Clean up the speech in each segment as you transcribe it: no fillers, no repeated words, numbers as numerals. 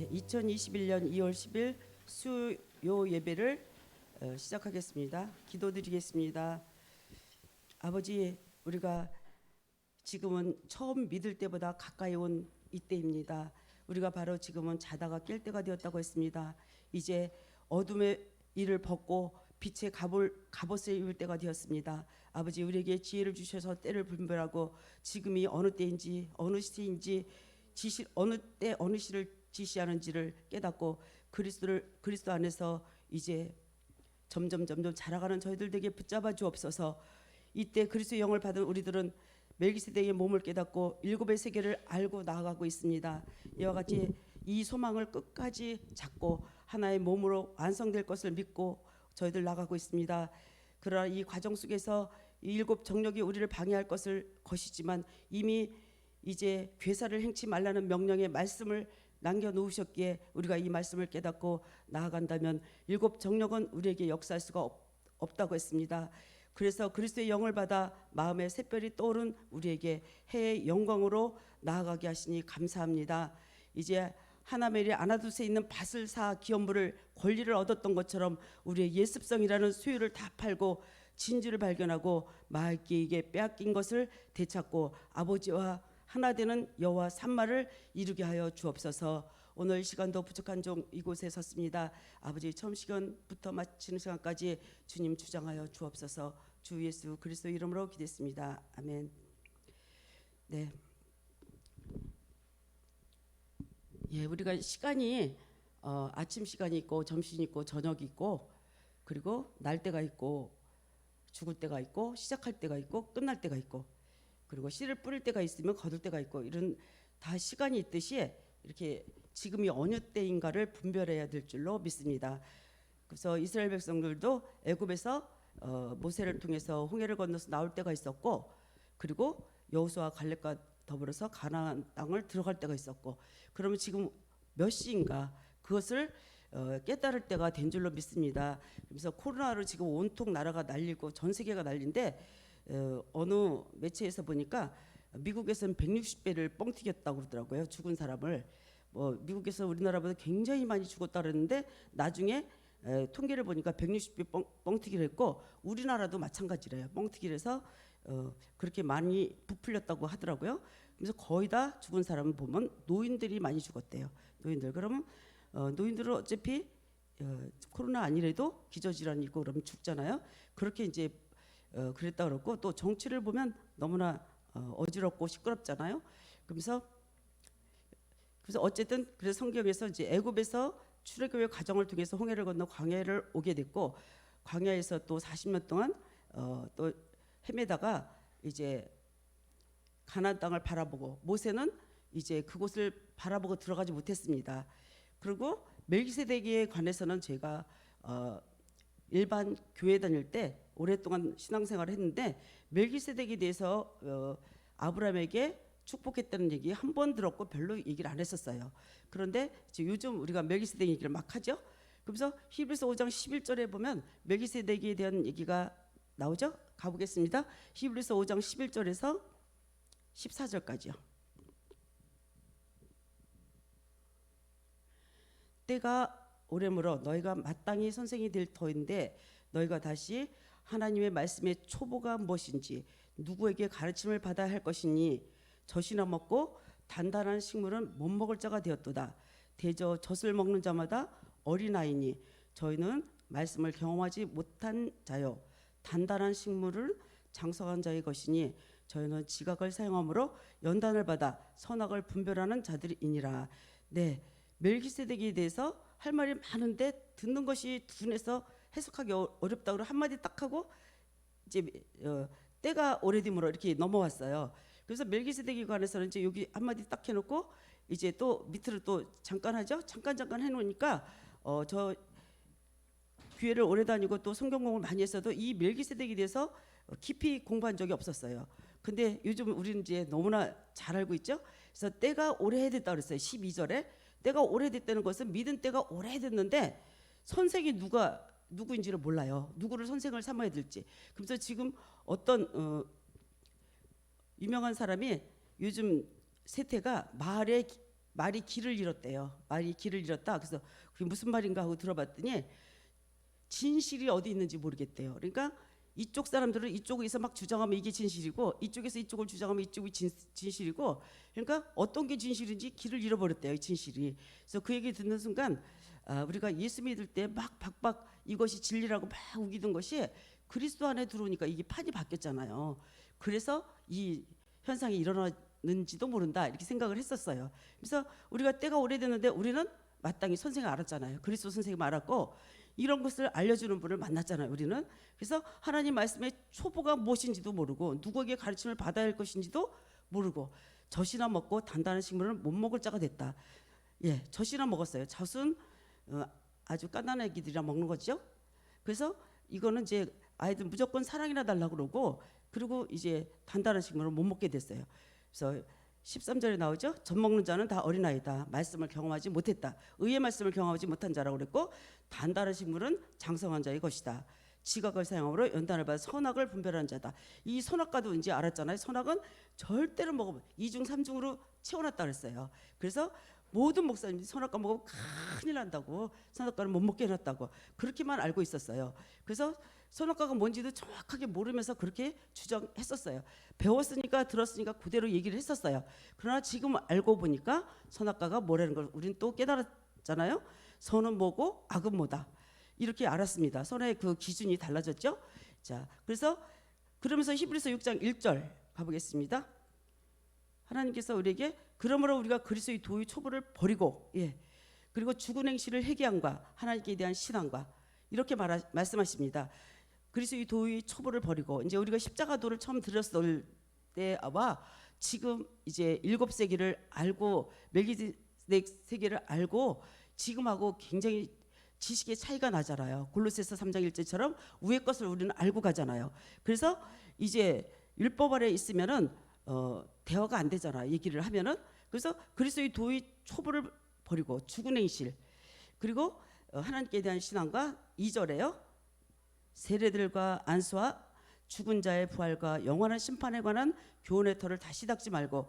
2021년 2월 10일 수요 예배를 시작하겠습니다. 기도드리겠습니다. 아버지, 우리가 지금은 처음 믿을 때보다 가까이 온 이때입니다. 우리가 바로 지금은 자다가 깰 때가 되었다고 했습니다. 이제 어둠의 일을 벗고 빛의 갑옷을 입을 때가 되었습니다. 아버지, 우리에게 지혜를 주셔서 때를 분별하고 지금이 어느 때인지 어느 시인지 어느 때 어느 시를 지시하는지를 깨닫고 그리스도 안에서 이제 점점 자라가는 저희들 되게 붙잡아 주옵소서. 이때 그리스도의 영을 받은 우리들은 멜기세덱의 몸을 깨닫고 일곱의 세계를 알고 나아가고 있습니다. 이와 같이 이 소망을 끝까지 잡고 하나의 몸으로 완성될 것을 믿고 저희들 나가고 있습니다. 그러나 이 과정 속에서 이 일곱 정력이 우리를 방해할 것이지만 이미 이제 괴사를 행치 말라는 명령의 말씀을 남겨놓으셨기에 우리가 이 말씀을 깨닫고 나아간다면 일곱 정력은 우리에게 역사할 수가 없다고 했습니다. 그래서 그리스도의 영을 받아 마음에 샛별이 떠오른 우리에게 해의 영광으로 나아가게 하시니 감사합니다. 이제 하나멜이 아나두스에 있는 바슬사 기업물을 권리를 얻었던 것처럼 우리의 예습성이라는 수요를 다 팔고 진주를 발견하고 마귀에게 빼앗긴 것을 되찾고 아버지와 하나 되는 여호와 산마를 이루게 하여 주옵소서. 오늘 시간도 부족한 종 이곳에 섰습니다. 아버지, 처음 시간부터 마치는 시간까지 주님 주장하여 주옵소서. 주 예수 그리스도 이름으로 기도했습니다. 아멘. 네. 우리가 시간이 아침 시간이 있고 점심이 있고 저녁이 있고 그리고 날 때가 있고 죽을 때가 있고 시작할 때가 있고 끝날 때가 있고 그리고 씨를 뿌릴 때가 있으면 거둘 때가 있고 이런 다 시간이 있듯이 이렇게 지금이 어느 때인가를 분별해야 될 줄로 믿습니다. 그래서 이스라엘 백성들도 애굽에서 모세를 통해서 홍해를 건너서 나올 때가 있었고 그리고 여호수아와 갈렙과 더불어서 가나안 땅을 들어갈 때가 있었고 그러면 지금 몇 시인가 그것을 깨달을 때가 된 줄로 믿습니다. 그래서 코로나로 지금 온통 나라가 난리고 전 세계가 난리인데 어느 매체에서 보니까 미국에서는 160배를 뻥튀겼다고 그러더라고요. 죽은 사람을. 미국에서 우리나라보다 굉장히 많이 죽었다 그랬는데 나중에 통계를 보니까 160배 뻥튀기를 했고 우리나라도 마찬가지래요. 뻥튀기를 해서 그렇게 많이 부풀렸다고 하더라고요. 그래서 거의 다 죽은 사람을 보면 노인들이 많이 죽었대요. 노인들. 그러면 노인들은 어차피 코로나 아니래도 기저질환이 있고 그러면 죽잖아요. 그렇게 이제 그랬다 그랬고 또 정치를 보면 너무나 어지럽고 시끄럽잖아요. 그래서 어쨌든 그래서 성경에서 이제 애굽에서 출애굽의 과정을 통해서 홍해를 건너 광야를 오게 됐고 광야에서 또 40년 동안 또 헤매다가 이제 가나안 땅을 바라보고 모세는 이제 그곳을 바라보고 들어가지 못했습니다. 그리고 멜기세덱에 관해서는 제가 일반 교회 다닐 때 오랫동안 신앙생활을 했는데 멜기세덱에 대해서 아브라함에게 축복했다는 얘기 한 번 들었고 별로 얘기를 안 했었어요. 그런데 이제 요즘 우리가 멜기세덱 얘기를 막 하죠. 그래서 히브리서 5장 11절에 보면 멜기세덱에 대한 얘기가 나오죠. 가보겠습니다. 히브리서 5장 11절에서 14절까지요. 때가 오래므로 너희가 마땅히 선생이 될 터인데 너희가 다시 하나님의 말씀의 초보가 무엇인지 누구에게 가르침을 받아야 할 것이니 젖이나 먹고 단단한 식물은 못 먹을 자가 되었도다. 대저 젖을 먹는 자마다 어린아이니 저희는 말씀을 경험하지 못한 자요 단단한 식물을 장성한 자의 것이니 저희는 지각을 사용함으로 연단을 받아 선악을 분별하는 자들이니라. 네, 멜기세덱에 대해서 할 말이 많은데 듣는 것이 둔해서 해석하기 어렵다고 한마디 딱 하고 이제 때가 오래됨으로 이렇게 넘어왔어요. 그래서 멜기세덱에 관해서는 이제 여기 한마디 딱 해놓고 이제 또 밑으로 또 잠깐 하죠. 잠깐 해놓으니까 저 교회를 오래 다니고 또 성경 공부를 많이 했어도 이 멜기세덱에 대해서 깊이 공부한 적이 없었어요. 근데 요즘 우리는 이제 너무나 잘 알고 있죠. 그래서 때가 오래됐다 그랬어요. 12절에 때가 오래됐다는 것은 믿은 때가 오래됐는데 선생이 누구인지를 몰라요. 누구를 선생을 삼아야 될지. 그래서 지금 어떤 유명한 사람이 요즘 세태가 마을에 말이 길을 잃었대요. 말이 길을 잃었다. 그래서 그게 무슨 말인가 하고 들어봤더니 진실이 어디 있는지 모르겠대요. 그러니까 이쪽 사람들은 이쪽에서 막 주장하면 이게 진실이고 이쪽에서 이쪽을 주장하면 이쪽이 진실이고, 그러니까 어떤 게 진실인지 길을 잃어버렸대요, 이 진실이. 그래서 그 얘기 듣는 순간 우리가 예수 믿을 때 막 박박 이것이 진리라고 막 우기던 것이 그리스도 안에 들어오니까 이게 판이 바뀌었잖아요. 그래서 이 현상이 일어났는지도 모른다 이렇게 생각을 했었어요. 그래서 우리가 때가 오래됐는데 우리는 마땅히 선생을 알았잖아요. 그리스도 선생님 알았고 이런 것을 알려주는 분을 만났잖아요, 우리는. 그래서 하나님 말씀의 초보가 무엇인지도 모르고 누구에게 가르침을 받아야 할 것인지도 모르고 젖이나 먹고 단단한 식물은 못 먹을 자가 됐다. 예, 젖이나 먹었어요. 젖은 아주 깐난 애기들이랑 먹는 거죠. 그래서 이거는 이제 아이들 무조건 사랑이나 달라고 그러고, 그리고 이제 단단한 식물을 못 먹게 됐어요. 그래서 13절에 나오죠. 젖 먹는 자는 다 어린아이다. 말씀을 경험하지 못했다. 의의 말씀을 경험하지 못한 자라고 그랬고, 단단한 식물은 장성한 자의 것이다. 지각을 사용함으로 연단을 받아 선악을 분별하는 자다. 이 선악과도 이제 알았잖아요. 선악은 절대로 먹으면 2중 3중으로 채워놨다 그랬어요. 그래서 모든 목사님들이 선악과 먹으면 큰일 난다고, 선악과를 못 먹게 해놨다고 그렇게만 알고 있었어요. 그래서 선악과가 뭔지도 정확하게 모르면서 그렇게 주장했었어요. 배웠으니까 들었으니까 그대로 얘기를 했었어요. 그러나 지금 알고 보니까 선악과가 뭐라는 걸 우리는 또 깨달았잖아요. 선은 뭐고 악은 뭐다 이렇게 알았습니다. 선의 그 기준이 달라졌죠. 자, 그래서 그러면서 히브리서 6장 1절 가보겠습니다. 하나님께서 우리에게 그러므로 우리가 그리스도의 도의 초보를 버리고, 예, 그리고 죽은 행실을 회개함과 하나님께 대한 신앙과 이렇게 말씀하십니다. 그리스도의 도의 초보를 버리고, 이제 우리가 십자가도를 처음 들었을 때와 지금 이제 7세기를 알고 멜기세덱 세계를 알고 지금하고 굉장히 지식의 차이가 나잖아요. 골로새서 3장 1절처럼 위의 것을 우리는 알고 가잖아요. 그래서 이제 율법 아래 있으면은 대화가 안 되잖아, 얘기를 하면은. 그래서 그리스도의 도의 초보를 버리고 죽은 행실, 그리고 하나님께 대한 신앙과 2절에요. 세례들과 안수와 죽은 자의 부활과 영원한 심판에 관한 교훈의 터를 다시 닦지 말고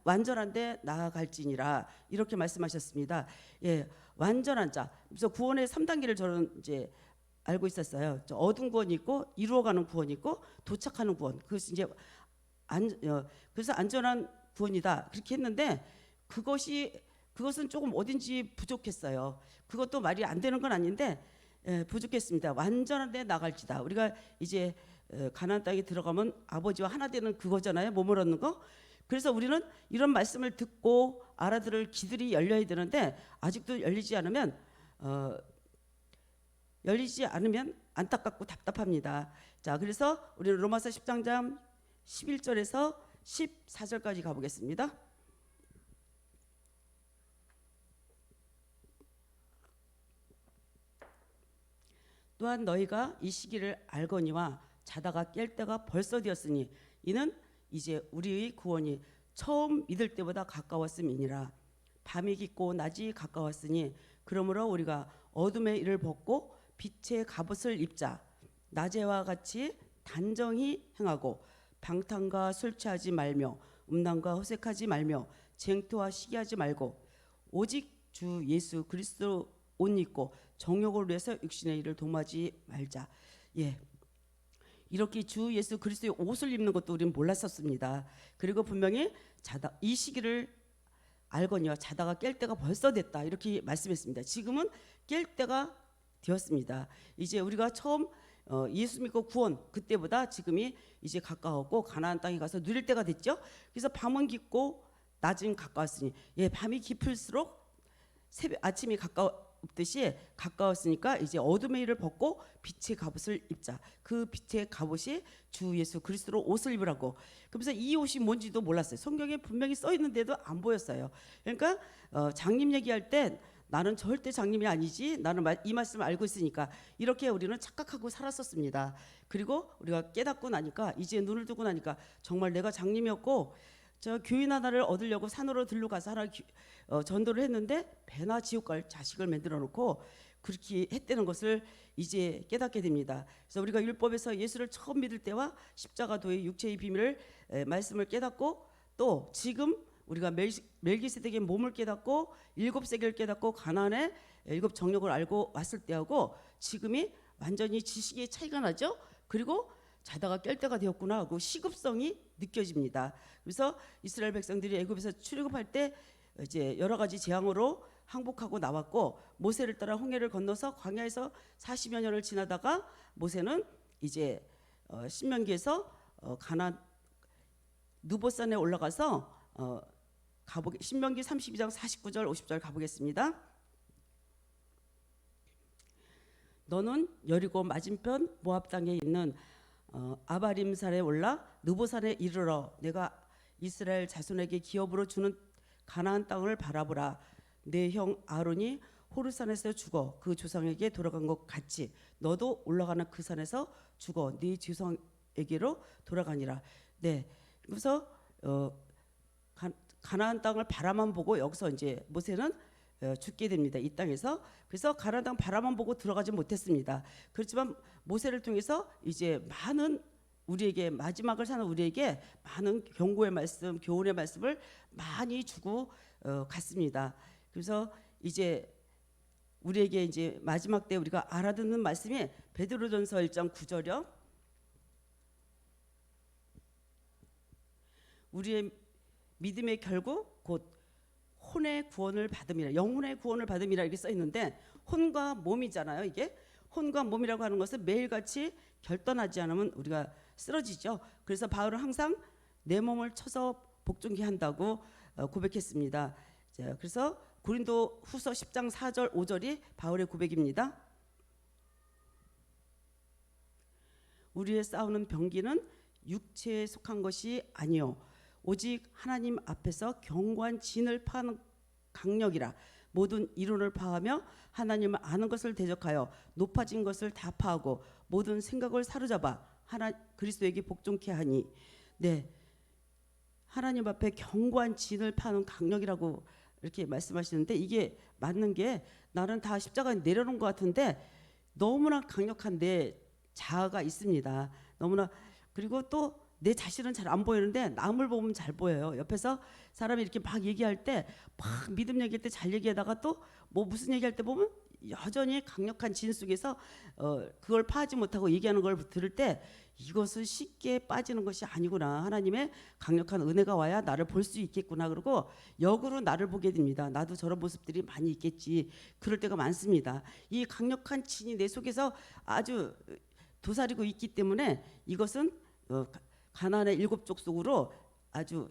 완전한 데 나아갈지니라 이렇게 말씀하셨습니다. 예, 완전한 자. 그래서 구원의 3단계를 저는 이제 알고 있었어요. 얻은 구원이 있고 이루어가는 구원이 있고 도착하는 구원. 그것이 이제 그래서 안전한 구원이다 그렇게 했는데 그것은 조금 어딘지 부족했어요. 그것도 말이 안 되는 건 아닌데 부족했습니다. 완전한 데 나갈지다. 우리가 이제 가나안 땅에 들어가면 아버지와 하나 되는 그거잖아요. 몸을 얻는 거. 그래서 우리는 이런 말씀을 듣고 알아들을 귀들이 열려야 되는데 아직도 열리지 않으면 안타깝고 답답합니다. 자, 그래서 우리는 로마서 10장 11절에서 14절까지 가보겠습니다. 또한 너희가 이 시기를 알거니와 자다가 깰 때가 벌써 되었으니 이는 이제 우리의 구원이 처음 믿을 때보다 가까웠음이니라. 밤이 깊고 낮이 가까웠으니 그러므로 우리가 어둠의 일을 벗고 빛의 갑옷을 입자. 낮에와 같이 단정히 행하고 방탕과 술 취하지 말며 음란과 호색하지 말며 쟁토와 시기하지 말고 오직 주 예수 그리스도 옷 입고 정욕을 위해서 육신의 일을 도모하지 말자. 예, 이렇게 주 예수 그리스도의 옷을 입는 것도 우리는 몰랐었습니다. 그리고 분명히 이 시기를 알거니와 자다가 깰 때가 벌써 됐다 이렇게 말씀했습니다. 지금은 깰 때가 되었습니다. 이제 우리가 처음 예수 믿고 구원 그때보다 지금이 이제 가까웠고 가나안 땅에 가서 누릴 때가 됐죠. 그래서 밤은 깊고 낮은 가까웠으니, 예, 밤이 깊을수록 아침이 가까웠듯이 가까웠으니까 이제 어둠의 일을 벗고 빛의 갑옷을 입자. 그 빛의 갑옷이 주 예수 그리스도로 옷을 입으라고. 그래서 이 옷이 뭔지도 몰랐어요. 성경에 분명히 써 있는데도 안 보였어요. 그러니까 장님 얘기할 때 나는 절대 장님이 아니지, 나는 이 말씀을 알고 있으니까 이렇게 우리는 착각하고 살았었습니다. 그리고 우리가 깨닫고 나니까, 이제 눈을 뜨고 나니까 정말 내가 장님이었고 저 교인 하나를 얻으려고 산으로 들러 가서 하나 전도를 했는데 배나 지옥 갈 자식을 만들어 놓고 그렇게 했다는 것을 이제 깨닫게 됩니다. 그래서 우리가 율법에서 예수를 처음 믿을 때와 십자가도의 육체의 비밀을 말씀을 깨닫고 또 지금 우리가 멜기세덱의 몸을 깨닫고 일곱 세계를 깨닫고 가나안의 일곱 정력을 알고 왔을 때하고 지금이 완전히 지식의 차이가 나죠. 그리고 자다가 깰 때가 되었구나 하고 시급성이 느껴집니다. 그래서 이스라엘 백성들이 애굽에서 출애굽할 때 이제 여러 가지 재앙으로 항복하고 나왔고 모세를 따라 홍해를 건너서 광야에서 40여 년을 지나다가 모세는 이제 신명기에서 가나안 느보산에 올라가서 신명기 32장 49절 50절 가보겠습니다. 너는 여리고 맞은편 모압 땅에 있는 아바림산에 올라 느보산에 이르러 내가 이스라엘 자손에게 기업으로 주는 가나안 땅을 바라보라. 내 형 아론이 호르산에서 죽어 그 조상에게 돌아간 것 같이 너도 올라가는 그 산에서 죽어 네 조상에게로 돌아가니라. 네, 그래서 가나안 땅을 바라만 보고 여기서 이제 모세는 죽게 됩니다. 이 땅에서. 그래서 가나안 땅 바라만 보고 들어가지 못했습니다. 그렇지만 모세를 통해서 이제 많은 우리에게 마지막을 사는 우리에게 많은 경고의 말씀, 교훈의 말씀을 많이 주고 갔습니다. 그래서 이제 우리에게 이제 마지막 때 우리가 알아듣는 말씀이 베드로전서 1장 9절이요. 우리의 믿음의 결국 곧 혼의 구원을 받음이라, 영혼의 구원을 받음이라 이렇게 써 있는데 혼과 몸이잖아요. 이게 혼과 몸이라고 하는 것은 매일같이 결단하지 않으면 우리가 쓰러지죠. 그래서 바울은 항상 내 몸을 쳐서 복종케 한다고 고백했습니다. 자, 그래서 고린도 후서 10장 4절 5절이 바울의 고백입니다. 우리의 싸우는 병기는 육체에 속한 것이 아니요 오직 하나님 앞에서 견고한 진을 파는 강력이라. 모든 이론을 파하며 하나님을 아는 것을 대적하여 높아진 것을 다 파하고 모든 생각을 사로잡아 그리스도에게 복종케 하니. 네, 하나님 앞에 견고한 진을 파는 강력이라고 이렇게 말씀하시는데 이게 맞는 게 나는 다 십자가에 내려놓은 것 같은데 너무나 강력한 내 자아가 있습니다. 너무나. 그리고 또 내 자신은 잘 안 보이는데 남을 보면 잘 보여요. 옆에서 사람이 이렇게 막 얘기할 때 막 믿음 얘기할 때 잘 얘기하다가 또 뭐 무슨 얘기할 때 보면 여전히 강력한 진 속에서 그걸 파하지 못하고 얘기하는 걸 들을 때 이것은 쉽게 빠지는 것이 아니구나. 하나님의 강력한 은혜가 와야 나를 볼 수 있겠구나. 그러고 역으로 나를 보게 됩니다. 나도 저런 모습들이 많이 있겠지. 그럴 때가 많습니다. 이 강력한 진이 내 속에서 아주 도사리고 있기 때문에 이것은 가나안의 일곱 족속으로 아주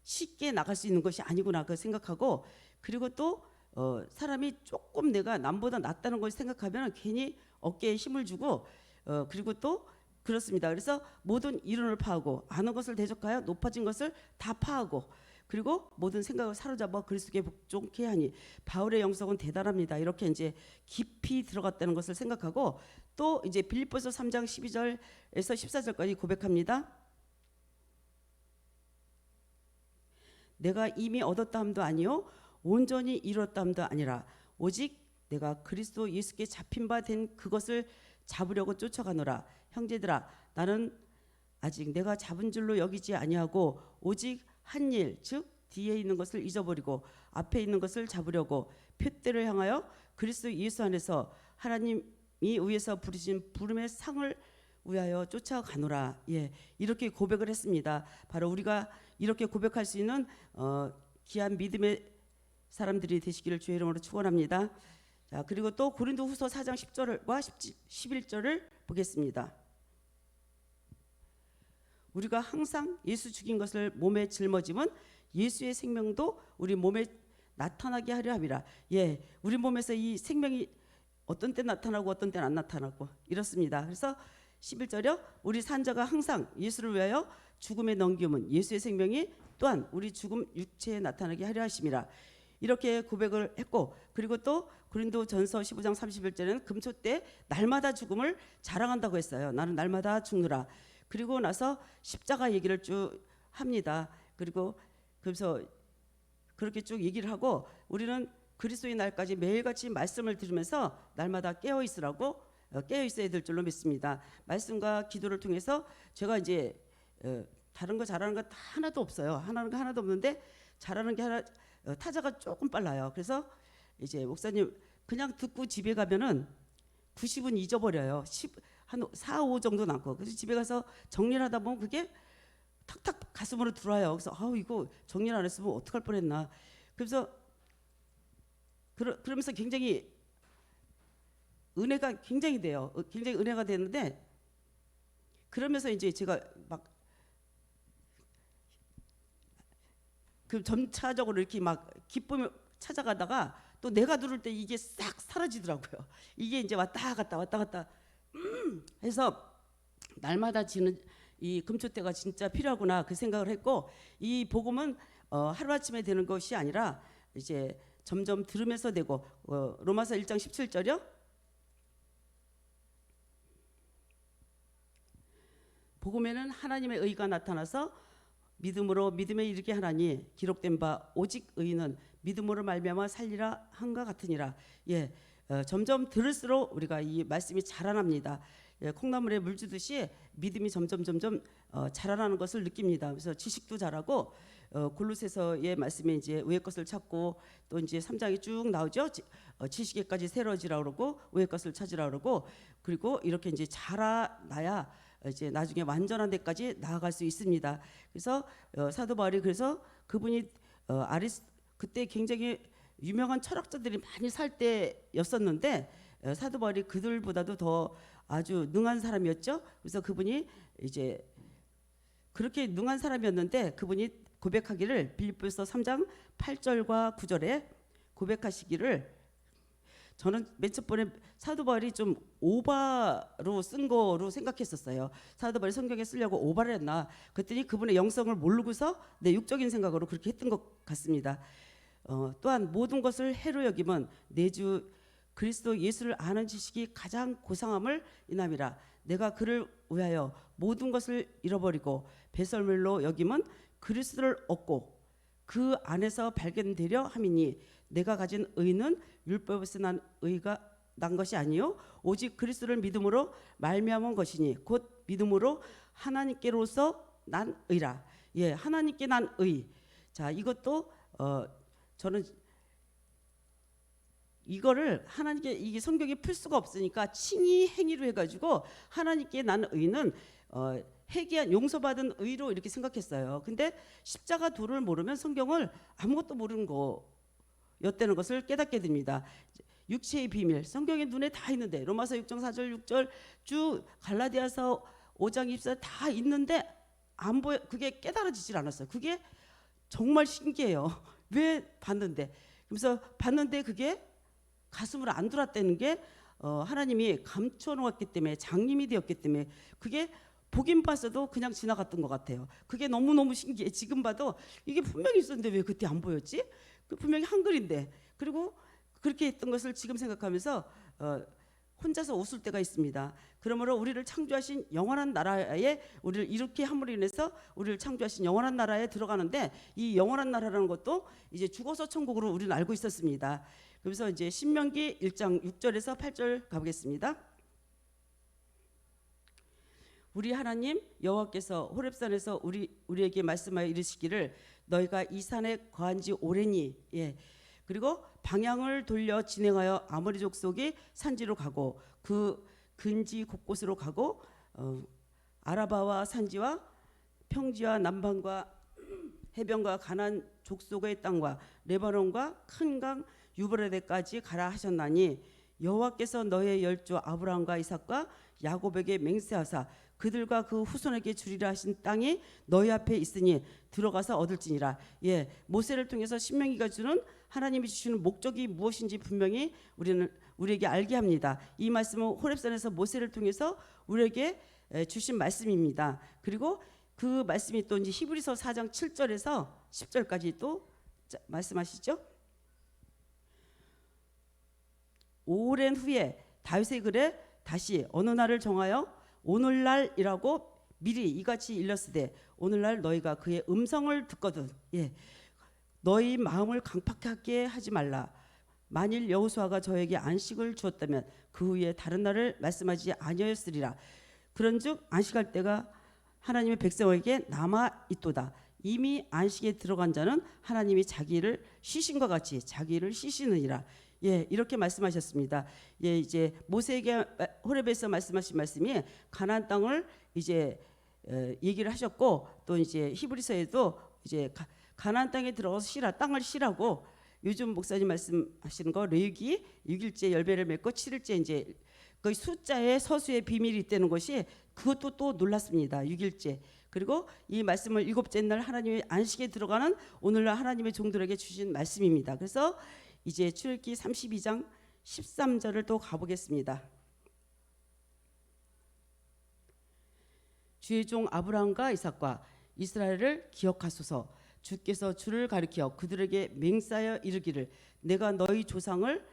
쉽게 나갈 수 있는 것이 아니구나 그 생각하고, 그리고 또 사람이 조금 내가 남보다 낫다는 걸 생각하면 괜히 어깨에 힘을 주고 그리고 또 그렇습니다. 그래서 모든 이론을 파하고 아는 것을 대적하여 높아진 것을 다 파하고 그리고 모든 생각을 사로잡아 그리스도께 복종케 하니. 바울의 영성은 대단합니다. 이렇게 이제 깊이 들어갔다는 것을 생각하고 또 이제 빌립보서 3장 12절에서 14절까지 고백합니다. 내가 이미 얻었다 함도 아니요 온전히 이뤘다 함도 아니라 오직 내가 그리스도 예수께 잡힌 바 된 그것을 잡으려고 쫓아가노라. 형제들아 나는 아직 내가 잡은 줄로 여기지 아니하고 오직 한 일 즉 뒤에 있는 것을 잊어버리고 앞에 있는 것을 잡으려고 표대를 향하여 그리스도 예수 안에서 하나님이 위에서 부르신 부름의 상을 위하여 쫓아가노라. 예, 이렇게 고백을 했습니다. 바로 우리가 이렇게 고백할 수 있는 귀한 믿음의 사람들이 되시기를 주의 이름으로 축원합니다. 자, 그리고 또 고린도후서 4장 10절과 11절을 보겠습니다. 우리가 항상 예수 죽인 것을 몸에 짊어지면 예수의 생명도 우리 몸에 나타나게 하려 함이라. 예, 우리 몸에서 이 생명이 어떤 때 나타나고 어떤 때는 안 나타나고 이렇습니다. 그래서 11절이요. 우리 산자가 항상 예수를 위하여 죽음에 넘기면 예수의 생명이 또한 우리 죽음 육체에 나타나게 하려 하심이라. 이렇게 고백을 했고, 그리고 또 고린도전서 15장 31절에는 금초 때 날마다 죽음을 자랑한다고 했어요. 나는 날마다 죽느라. 그리고 나서 십자가 얘기를 쭉 합니다. 그리고 그래서 그렇게 쭉 얘기를 하고 우리는 그리스도의 날까지 매일같이 말씀을 들으면서 날마다 깨어 있으라고 깨어 있어야 될 줄로 믿습니다. 말씀과 기도를 통해서 제가 이제 다른 거 잘하는 거 다 하나도 없어요. 하나는 거 하나도 없는데 잘하는 게 하나, 타자가 조금 빨라요. 그래서 이제 목사님 그냥 듣고 집에 가면은 90은 잊어버려요. 한 4, 5 정도 남고. 그래서 집에 가서 정리를 하다 보면 그게 탁탁 가슴으로 들어와요. 그래서 이거 정리를 안 했으면 어떡할 뻔했나. 그래서 그러면서 굉장히 은혜가 굉장히 돼요. 굉장히 은혜가 되는데, 그러면서 이제 제가 막 그 점차적으로 이렇게 막 기쁨을 찾아가다가 또 내가 누를 때 이게 싹 사라지더라고요. 이게 이제 왔다 갔다 해서 날마다 지는 이 금초대가 진짜 필요하구나 그 생각을 했고, 이 복음은 하루아침에 되는 것이 아니라 이제 점점 들으면서 되고, 로마서 1장 17절이요. 복음에는 하나님의 의가 나타나서 믿음으로 믿음에 이르게 하나니 기록된 바 오직 의인은 믿음으로 말미암아 살리라 한과 같으니라. 예, 점점 들을수록 우리가 이 말씀이 자라납니다. 예, 콩나물에 물 주듯이 믿음이 점점 자라나는 것을 느낍니다. 그래서 지식도 자라고, 골로새서의 말씀에 이제 의의 것을 찾고, 또 이제 3장이 쭉 나오죠. 지식에까지 새로지라 그러고 의의 것을 찾으라 그러고, 그리고 이렇게 이제 자라나야 이제 나중에 완전한 데까지 나아갈 수 있습니다. 그래서 사도 바울이, 그래서 그분이 그때 굉장히 유명한 철학자들이 많이 살 때였었는데, 사도 바울이 그들보다도 더 아주 능한 사람이었죠. 그래서 그분이 이제 그렇게 능한 사람이었는데, 그분이 고백하기를 빌립보서 3장 8절과 9절에 고백하시기를, 저는 맨 첫 번에 사도 바울이 좀 오바로 쓴 거로 생각했었어요. 사도 바울이 성경에 쓰려고 오바를 했나. 그랬더니 그분의 영성을 모르고서 내 육적인 생각으로 그렇게 했던 것 같습니다. 또한 모든 것을 해로 여김은 내 주 그리스도 예수를 아는 지식이 가장 고상함을 인함이라. 내가 그를 위하여 모든 것을 잃어버리고 배설물로 여김은 그리스도를 얻고 그 안에서 발견되려 함이니, 내가 가진 의는 율법에서 난 의가 난 것이 아니요 오직 그리스도를 믿음으로 말미암은 것이니 곧 믿음으로 하나님께로서 난 의라. 예, 하나님께 난 의. 자, 이것도 저는 이거를 하나님께, 이게 성경에 풀 수가 없으니까 칭의 행위로 해가지고 하나님께 난 의는 회개한 용서받은 의로 이렇게 생각했어요. 근데 십자가 도를 모르면 성경을 아무것도 모르는 거였다는 것을 깨닫게 됩니다. 육체의 비밀, 성경에 눈에 다 있는데, 로마서 6장 4절 6절 쭉 갈라디아서 5장 24절 다 있는데 안 보여. 그게 깨달아지질 않았어요. 그게 정말 신기해요. 왜 봤는데, 그래서 봤는데 그게 가슴으로 안 들어왔다는 게 하나님이 감춰놓았기 때문에, 장님이 되었기 때문에, 그게 보긴 봤어도 그냥 지나갔던 것 같아요. 그게 너무너무 신기해. 지금 봐도 이게 분명히 있었는데 왜 그때 안 보였지? 그 분명히 한글인데. 그리고 그렇게 했던 것을 지금 생각하면서 혼자서 웃을 때가 있습니다. 그러므로 우리를 창조하신 영원한 나라에, 우리를 이렇게 함으로 인해서 우리를 창조하신 영원한 나라에 들어가는데, 이 영원한 나라라는 것도 이제 죽어서 천국으로 우리는 알고 있었습니다. 그래서 이제 신명기 1장 6절에서 8절 가보겠습니다. 우리 하나님 여호와께서 호렙산에서 우리에게 말씀하여 이르시기를, 너희가 이 산에 거한 지 오래니, 예, 그리고 방향을 돌려 진행하여 아모리 족속이 산지로 가고 그 근지 곳곳으로 가고, 아라바와 산지와 평지와 남방과 해변과 가나안 족속의 땅과 레바논과 큰 강 유브라데까지 가라 하셨나니, 여호와께서 너의 열조 아브라함과 이삭과 야곱에게 맹세하사 그들과 그 후손에게 주리라 하신 땅이 너희 앞에 있으니 들어가서 얻을지니라. 예, 모세를 통해서 신명기가 주는, 하나님이 주시는 목적이 무엇인지 분명히 우리에게 알게 합니다. 이 말씀은 호렙산에서 모세를 통해서 우리에게 주신 말씀입니다. 그리고 그 말씀이 또 이제 히브리서 4장 7절에서 10절까지 또 말씀하시죠. 오랜 후에 다윗의 글에 다시 어느 날을 정하여 오늘날이라고 미리 이같이 일렀으되, 오늘날 너희가 그의 음성을 듣거든, 예, 너희 마음을 강팍하게 하지 말라. 만일 여호수아가 저에게 안식을 주었다면 그 후에 다른 날을 말씀하지 아니하였으리라. 그런즉 안식할 때가 하나님의 백성에게 남아 있도다. 이미 안식에 들어간 자는 하나님이 자기를 쉬신 것 같이 자기를 쉬시느니라. 예, 이렇게 말씀하셨습니다. 예, 이제 모세에게 호렙에서 말씀하신 말씀이 가나안 땅을 이제 얘기를 하셨고, 또 이제 히브리서에도 이제 가나안 땅에 들어가서 쉬라, 땅을 쉬라고. 요즘 목사님 말씀하시는 거 레위기 6일째 열매를 맺고 7일째 이제 그 숫자의 서수의 비밀이 있다는 것이, 그것도 또 놀랐습니다. 6일째. 그리고 이 말씀을 7째 날 하나님의 안식에 들어가는 오늘날 하나님의 종들에게 주신 말씀입니다. 그래서 이제 출애굽기 32장 13절을 또 가보겠습니다. 주의 종 아브라함과 이삭과 이스라엘을 기억하소서. 주께서 주를 가리켜 그들에게 맹세하여 이르기를 내가 너희 조상을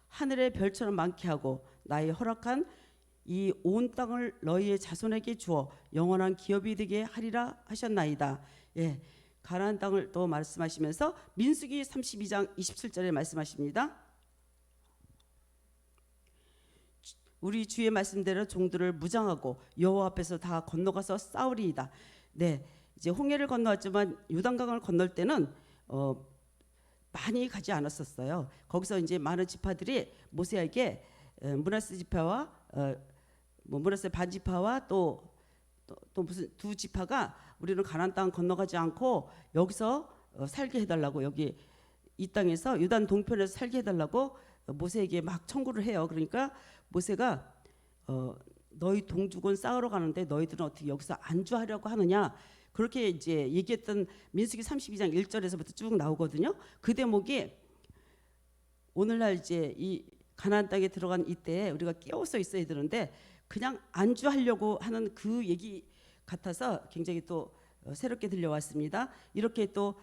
하늘의 별처럼 많게 하고 나의 허락한 이 온 땅을 너희의 자손에게 주어 영원한 기업이 되게 하리라 하셨나이다. 예, 가나안 땅을 또 말씀하시면서 민수기 32장 27절에 말씀하십니다. 우리 주의 말씀대로 종들을 무장하고 여호와 앞에서 다 건너가서 싸우리이다. 네, 이제 홍해를 건너왔지만 요단강을 건널 때는 많이 가지 않았었어요. 거기서 이제 많은 지파들이 모세에게 므낫세 지파와 므낫세 반 지파와 또 무슨 두 지파가 우리는 가나안 땅 건너가지 않고 여기서 살게 해달라고, 여기 이 땅에서 요단 동편에서 살게 해달라고 모세에게 막 청구를 해요. 그러니까 모세가 너희 동족은 싸우러 가는데 너희들은 어떻게 여기서 안주하려고 하느냐, 그렇게 이제 얘기했던 민수기 32장 1절에서부터 쭉 나오거든요. 그 대목이 오늘날 이제 이 가나안 땅에 들어간 이때 우리가 깨어서 있어야 되는데 그냥 안주하려고 하는 그 얘기 같아서 굉장히 또 새롭게 들려왔습니다. 이렇게 또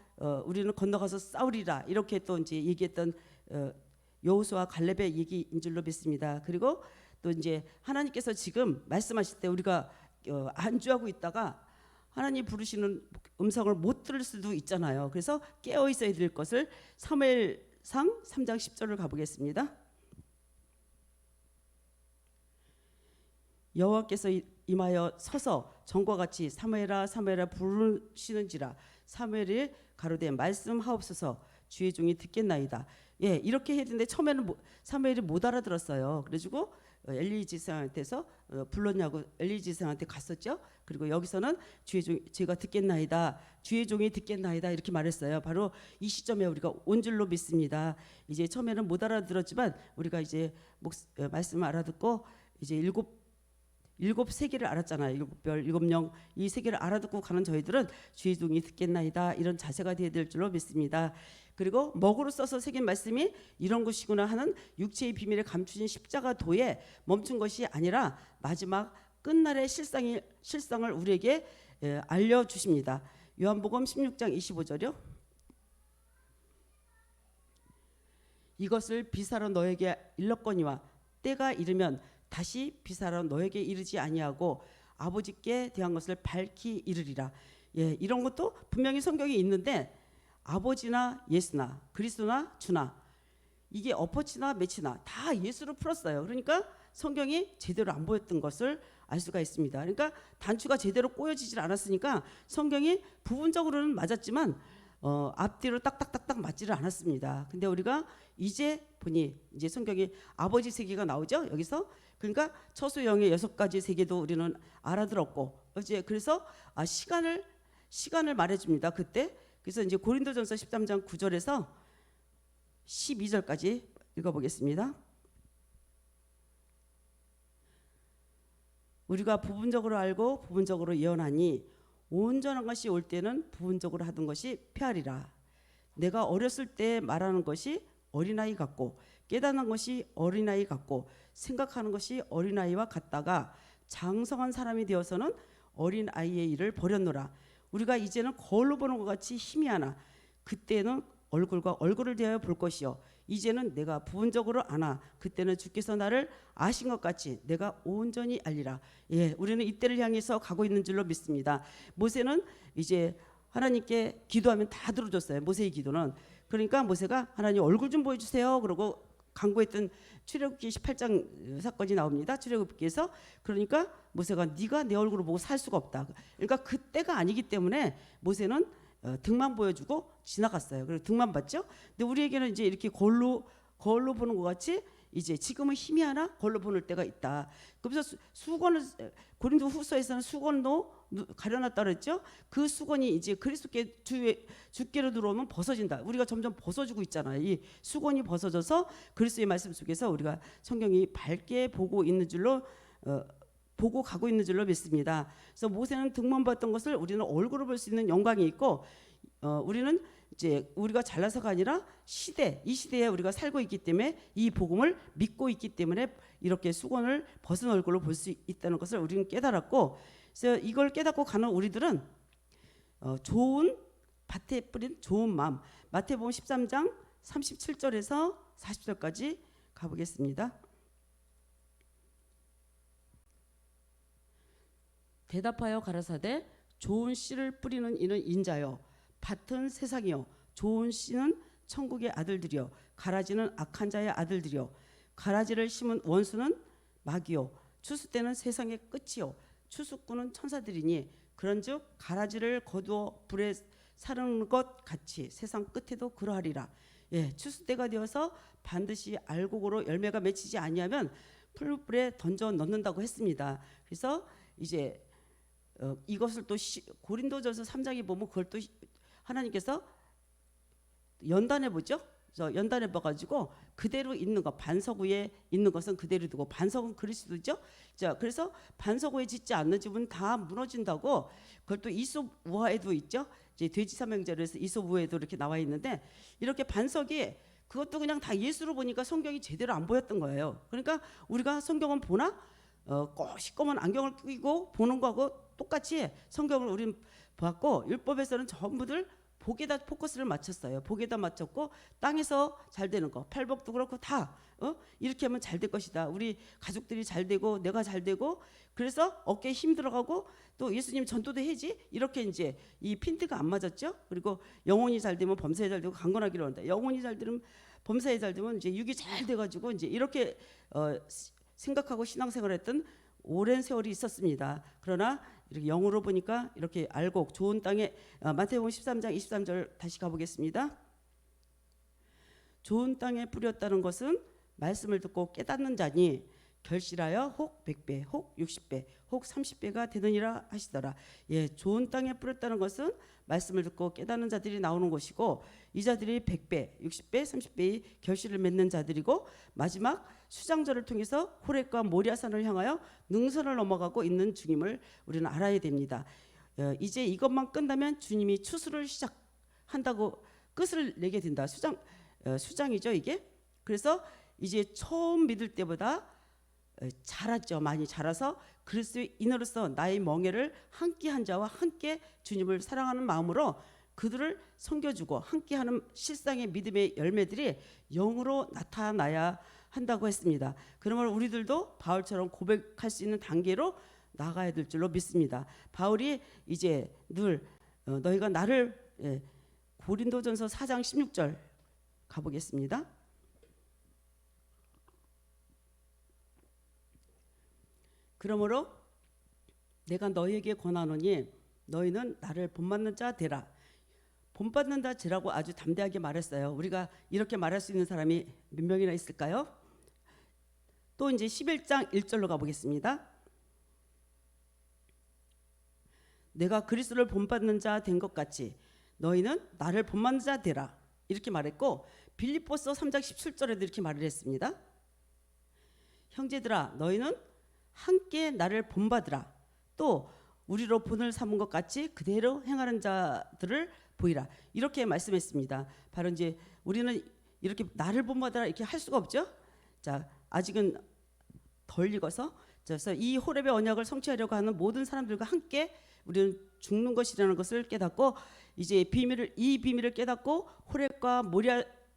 우리는 건너가서 싸우리라, 이렇게 또 이제 얘기했던 여호수아 갈렙의 얘기인 줄로 믿습니다. 그리고 또 이제 하나님께서 지금 말씀하실 때 우리가 안주하고 있다가 하나님 부르시는 음성을 못 들을 수도 있잖아요. 그래서 깨어 있어야 될 것을 사무엘상 3장 10절을 가보겠습니다. 여호와께서 임하여 서서 전과 같이 사무엘아 사무엘아 부르시는지라. 사무엘이 가로되 말씀하옵소서 주의 종이 듣겠나이다. 예, 이렇게 했는데 처음에는 사무엘이 못 알아들었어요. 그래가지고 엘리 지사한테서 불렀냐고 엘리 지사한테 갔었죠. 그리고 여기서는 제가 듣겠나이다, 주의 종이 듣겠나이다 이렇게 말했어요. 바로 이 시점에 우리가 온 줄로 믿습니다. 이제 처음에는 못 알아들었지만 우리가 이제 말씀을 알아듣고 이제 일곱 세계를 알았잖아요. 일곱 별, 일곱 영, 이 세계를 알아듣고 가는 저희들은 주의 종이 듣겠나이다 이런 자세가 되어야 될 줄로 믿습니다. 그리고 먹으로 써서 새긴 말씀이 이런 것이구나 하는 육체의 비밀에 감추진 십자가 도에 멈춘 것이 아니라 마지막 끝날의 실상을 우리에게 알려주십니다. 요한복음 16장 25절이요. 이것을 비사로 너에게 일렀거니와 때가 이르면 다시 비사로 너에게 이르지 아니하고 아버지께 대한 것을 밝히 이르리라. 예, 이런 것도 분명히 성경에 있는데 아버지나 예수나 그리스도나 주나 이게 엎어치나 매치나 다 예수로 풀었어요. 그러니까 성경이 제대로 안 보였던 것을 알 수가 있습니다. 그러니까 단추가 제대로 꼬여지질 않았으니까 성경이 부분적으로는 맞았지만 앞뒤로 딱딱딱딱 맞지를 않았습니다. 근데 우리가 이제 보니 이제 성경이 아버지 세계가 나오죠. 여기서 그러니까 처수영의 6가지 세계도 우리는 알아들었고 이제 그래서 시간을 말해줍니다. 그때 그래서 이제 고린도전서 13장 9절에서 12절까지 읽어보겠습니다. 우리가 부분적으로 알고 부분적으로 예언하니 온전한 것이 올 때는 부분적으로 하던 것이 패하리라. 내가 어렸을 때 말하는 것이 어린아이 같고 깨닫는 것이 어린아이 같고 생각하는 것이 어린아이와 같다가 장성한 사람이 되어서는 어린아이의 일을 버렸노라. 우리가 이제는 거울로 보는 것 같이 희미하나 그때는 얼굴과 얼굴을 대하여 볼 것이요 이제는 내가 부분적으로 아나 그때는 주께서 나를 아신 것 같이 내가 온전히 알리라. 예, 우리는 이때를 향해서 가고 있는 줄로 믿습니다. 모세는 이제 하나님께 기도하면 다 들어줬어요. 모세의 기도는. 그러니까 모세가 하나님 얼굴 좀 보여주세요. 그러고 강구했던 출애굽기 18장 사건이 나옵니다. 출애굽기에서. 그러니까 모세가 네가 내 얼굴을 보고 살 수가 없다. 그러니까 그때가 아니기 때문에 모세는 등만 보여주고 지나갔어요. 그리고 등만 봤죠. 근데 우리에게는 이제 이렇게 거울로 보는 것 같이 이제 지금은 희미하나 거울로 보는 때가 있다. 그래서 수건을 고린도 후서에서는 수건도 가려놨다 그랬죠. 그 수건이 이제 그리스도께 주께로 들어오면 벗어진다. 우리가 점점 벗어지고 있잖아요. 이 수건이 벗어져서 그리스도의 말씀 속에서 우리가 성경이 밝게 보고 있는 줄로 보고 가고 있는 줄로 믿습니다. 그래서 모세는 등만 봤던 것을 우리는 얼굴을 볼 수 있는 영광이 있고 우리는 이제 우리가 잘나서가 아니라 이 시대에 우리가 살고 있기 때문에 이 복음을 믿고 있기 때문에 이렇게 수건을 벗은 얼굴로 볼 수 있다는 것을 우리는 깨달았고, 그래서 이걸 깨닫고 가는 우리들은 좋은 밭에 뿌린 좋은 마음, 마태복음 13장 37절에서 40절까지 가보겠습니다. 대답하여 가라사대 좋은 씨를 뿌리는 이는 인자요 밭은 세상이요 좋은 씨는 천국의 아들들이요 가라지는 악한 자의 아들들이요 가라지를 심은 원수는 마귀요 추수 때는 세상의 끝이요 추수꾼은 천사들이니 그런즉 가라지를 거두어 불에 사르는 것 같이 세상 끝에도 그러하리라. 예, 추수 때가 되어서 반드시 알곡으로 열매가 맺히지 아니하면 풀불에 던져 넣는다고 했습니다. 그래서 이제 이것을 또 고린도전서 3장에 보면 그걸 또 하나님께서 연단해 보죠. 연단해 봐가지고 그대로 있는 것, 반석 위에 있는 것은 그대로 두고 반석은 그리스도죠. 자, 그래서 반석 위에 짓지 않는 집은 다 무너진다고. 그걸 또 이솝 우화에도 있죠. 이제 돼지 삼형제에서 이솝 우화에도 이렇게 나와 있는데 이렇게 반석이 그것도 그냥 다 예수로 보니까 성경이 제대로 안 보였던 거예요. 그러니까 우리가 성경은 보나 시꺼먼 안경을 끼고 보는 거하고 똑같이 성경을 우린 보았고 율법에서는 전부들 복에다 포커스를 맞췄어요. 복에다 맞췄고 땅에서 잘 되는 거, 팔복도 그렇고 다 이렇게 하면 잘 될 것이다. 우리 가족들이 잘 되고 내가 잘 되고 그래서 어깨에 힘 들어가고 또 예수님 전도도 해지 이렇게 이제 이 핀트가 안 맞았죠. 그리고 영혼이 잘 되면 범사에 잘 되고 강건하기로 한다. 영혼이 잘 되면 범사에 잘 되면 이제 육이 잘 돼가지고 이제 이렇게 생각하고 신앙생활했던 오랜 세월이 있었습니다. 그러나 이렇게 영으로 보니까 이렇게 알곡 좋은 땅에 마태복음 13장 23절 다시 가보겠습니다. 좋은 땅에 뿌렸다는 것은 말씀을 듣고 깨닫는 자니 결실하여 혹 100배 혹 60배 혹 30배가 되느니라 하시더라. 예, 좋은 땅에 뿌렸다는 것은 말씀을 듣고 깨닫는 자들이 나오는 것이고 이 자들이 100배, 60배, 30배의 결실을 맺는 자들이고 마지막 수장절을 통해서 호렙과 모리아산을 향하여 능선을 넘어가고 있는 중임을 우리는 알아야 됩니다. 이제 이것만 끝나면 주님이 추수를 시작한다고 끝을 내게 된다. 수장이죠 이게. 그래서 이제 처음 믿을 때보다 자랐죠. 많이 자라서 그리스도인으로서 나의 멍에를 함께한 자와 함께 주님을 사랑하는 마음으로 그들을 섬겨주고 함께하는 실상의 믿음의 열매들이 영으로 나타나야 한다고 했습니다. 그러면 우리들도 바울처럼 고백할 수 있는 단계로 나가야 될 줄로 믿습니다. 바울이 이제 늘 너희가 나를 고린도전서 4장 16절 가보겠습니다. 그러므로 내가 너희에게 권하노니 너희는 나를 본받는 자 되라. 본받는 자 되라고 아주 담대하게 말했어요. 우리가 이렇게 말할 수 있는 사람이 몇 명이나 있을까요? 또 이제 11장 1절로 가보겠습니다. 내가 그리스도를 본받는 자 된 것 같이 너희는 나를 본받는 자 되라. 이렇게 말했고 빌립보서 3장 17절에도 이렇게 말을 했습니다. 형제들아 너희는 함께 나를 본받으라. 또 우리로 본을 삼은 것 같이 그대로 행하는 자들을 보이라. 이렇게 말씀했습니다. 바로 이제 우리는 이렇게 나를 본받으라 이렇게 할 수가 없죠. 자, 아직은 덜 익어서 그래서 이 호렙의 언약을 성취하려고 하는 모든 사람들과 함께 우리는 죽는 것이라는 것을 깨닫고 이제 이 비밀을 깨닫고 호렙과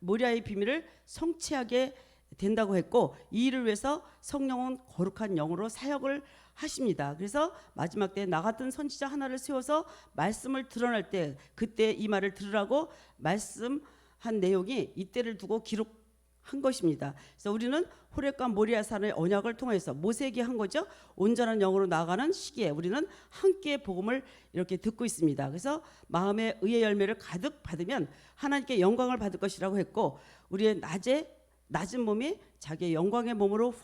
모리아의 비밀을 성취하게 된다고 했고 이 일을 위해서 성령은 거룩한 영으로 사역을 하십니다. 그래서 마지막 때 나 같은 선지자 하나를 세워서 말씀을 드러낼 때 그때 이 말을 들으라고 말씀한 내용이 이때를 두고 기록한 한 것입니다. 그래서 우리는 호렙과 모리아산의 언약을 통해서 모세에게 한 거죠. 온전한 영으로 나아가는 시기에 우리는 함께 복음을 이렇게 듣고 있습니다. 그래서 마음의 의의 열매를 가득 받으면 하나님께 영광을 받을 것이라고 했고, 우리의 낮은 몸이 자기의 영광의 몸으로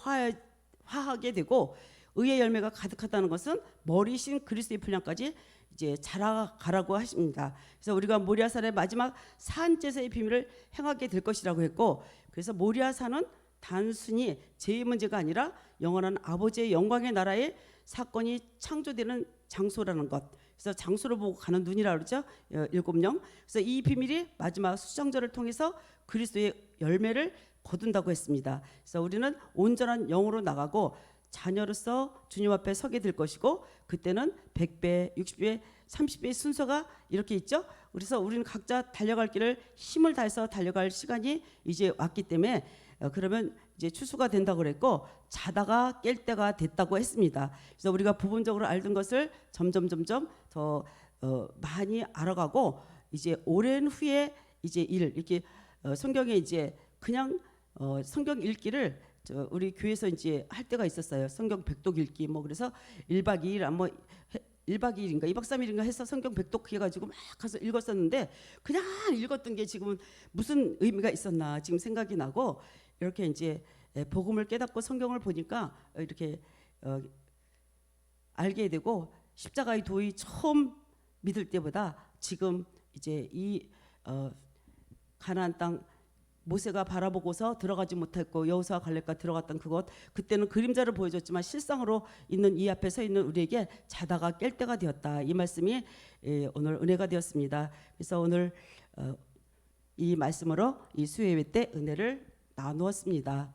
화하게 되고, 의의 열매가 가득하다는 것은 머리신 그리스도의 분량까지 이제 자라가라고 하십니다. 그래서 우리가 모리아산의 마지막 산제사의 비밀을 행하게 될 것이라고 했고, 그래서 모리아산은 단순히 죄의 문제가 아니라 영원한 아버지의 영광의 나라의 사건이 창조되는 장소라는 것. 그래서 장소를 보고 가는 눈이라고 그러죠. 7명. 그래서 이 비밀이 마지막 수장절을 통해서 그리스도의 열매를 거둔다고 했습니다. 그래서 우리는 온전한 영으로 나가고 자녀로서 주님 앞에 서게 될 것이고, 그때는 100배, 60배, 30배의 순서가 이렇게 있죠. 그래서 우리는 각자 달려갈 길을 힘을 다해서 달려갈 시간이 이제 왔기 때문에 그러면 이제 추수가 된다고 그랬고, 자다가 깰 때가 됐다고 했습니다. 그래서 우리가 부분적으로 알던 것을 점점 더 많이 알아가고, 이제 오랜 후에 이제 이렇게 성경에 이제 그냥 성경 읽기를 우리 교회에서 이제 할 때가 있었어요. 성경 백독 읽기 뭐, 그래서 1박 2일 뭐 1박 2일인가 2박 3일인가 해서 성경 백독 해가지고 막 가서 읽었었는데, 그냥 읽었던 게 지금은 무슨 의미가 있었나 지금 생각이 나고, 이렇게 이제 복음을 깨닫고 성경을 보니까 이렇게 알게 되고, 십자가의 도의 처음 믿을 때보다 지금 이제 이 가나안 땅 모세가 바라보고서 들어가지 못했고 여호수아 갈렙과 들어갔던 그곳, 그때는 그림자를 보여줬지만 실상으로 있는 이 앞에 서 있는 우리에게 자다가 깰 때가 되었다. 이 말씀이 오늘 은혜가 되었습니다. 그래서 오늘 이 말씀으로 이 수요예배 때 은혜를 나누었습니다.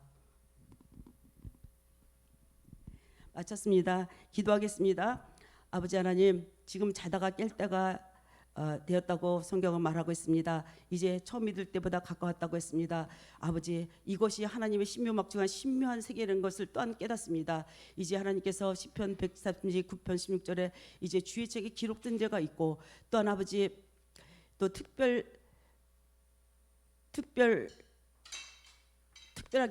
마쳤습니다. 기도하겠습니다. 아버지 하나님, 지금 자다가 깰 때가 되었다고 성경은 말하고 있습니다. 이제 처음 믿을 때보다 가까웠다고 했습니다. 아버지, 이것이 하나님의 신묘막중한 신묘한 세계라는 것을 또한 깨닫습니다. 이제 하나님께서 시편 139편 16절에 이제 주의 책에 기록된 데가 있고, 또한 아버지 또 특별하게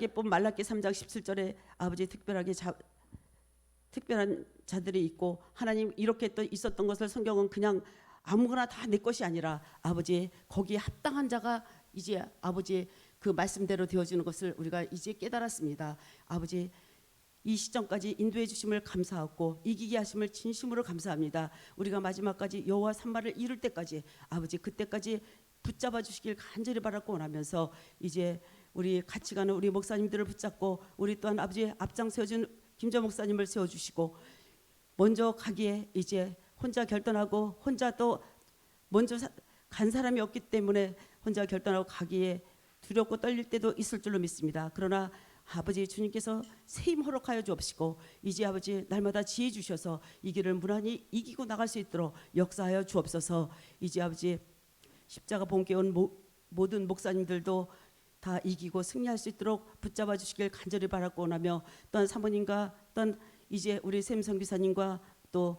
본 말라기 3장 17절에 아버지 특별한 자들이 있고, 하나님 이렇게 또 있었던 것을 성경은 그냥 아무거나 다 내 것이 아니라 아버지 거기에 합당한 자가 이제 아버지 그 말씀대로 되어지는 것을 우리가 이제 깨달았습니다. 아버지, 이 시점까지 인도해 주심을 감사하고 이기게 하심을 진심으로 감사합니다. 우리가 마지막까지 여호와 산말을 이룰 때까지 아버지 그때까지 붙잡아 주시길 간절히 바라고 원하면서, 이제 우리 같이 가는 우리 목사님들을 붙잡고, 우리 또한 아버지 앞장 세워준 김전 목사님을 세워주시고, 먼저 가기에 이제 혼자 결단하고, 혼자 또 먼저 간 사람이 없기 때문에 혼자 결단하고 가기에 두렵고 떨릴 때도 있을 줄로 믿습니다. 그러나 아버지 주님께서 세임 허락하여 주옵시고, 이제 아버지 날마다 지혜 주셔서 이 길을 무난히 이기고 나갈 수 있도록 역사하여 주옵소서. 이제 아버지 십자가 본께 온 모든 목사님들도 다 이기고 승리할 수 있도록 붙잡아 주시길 간절히 바라고 원하며, 또한 사모님과 또한 이제 우리 샘 선교사님과 또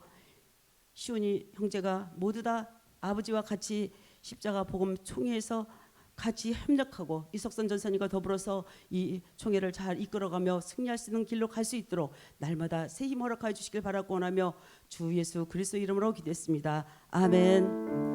시온이 형제가 모두 다 아버지와 같이 십자가 복음 총회에서 같이 협력하고 이석선 전사님과 더불어서 이 총회를 잘 이끌어가며 승리할 수 있는 길로 갈 수 있도록 날마다 새 힘 허락하여 주시길 바라고 원하며 주 예수 그리스도 이름으로 기도했습니다. 아멘.